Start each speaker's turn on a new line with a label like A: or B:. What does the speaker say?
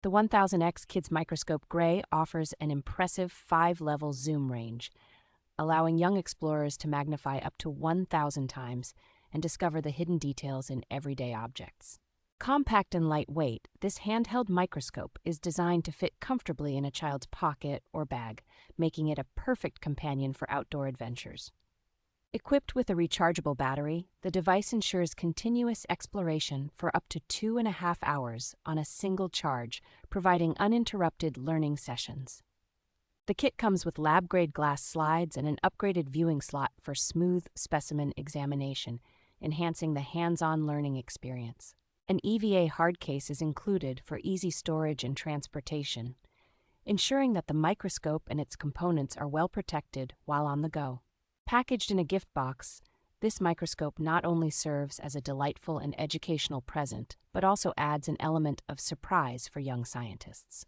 A: The 1000X Kids Microscope Grey offers an impressive 5-level zoom range, allowing young explorers to magnify up to 1,000 times and discover the hidden details in everyday objects. Compact and lightweight, this handheld microscope is designed to fit comfortably in a child's pocket or bag, making it a perfect companion for outdoor adventures. Equipped with a rechargeable battery, the device ensures continuous exploration for up to 2.5 hours on a single charge, providing uninterrupted learning sessions. The kit comes with lab-grade glass slides and an upgraded viewing slot for smooth specimen examination, enhancing the hands-on learning experience. An EVA hard case is included for easy storage and transportation, ensuring that the microscope and its components are well protected while on the go. Packaged in a gift box, this microscope not only serves as a delightful and educational present, but also adds an element of surprise for young scientists.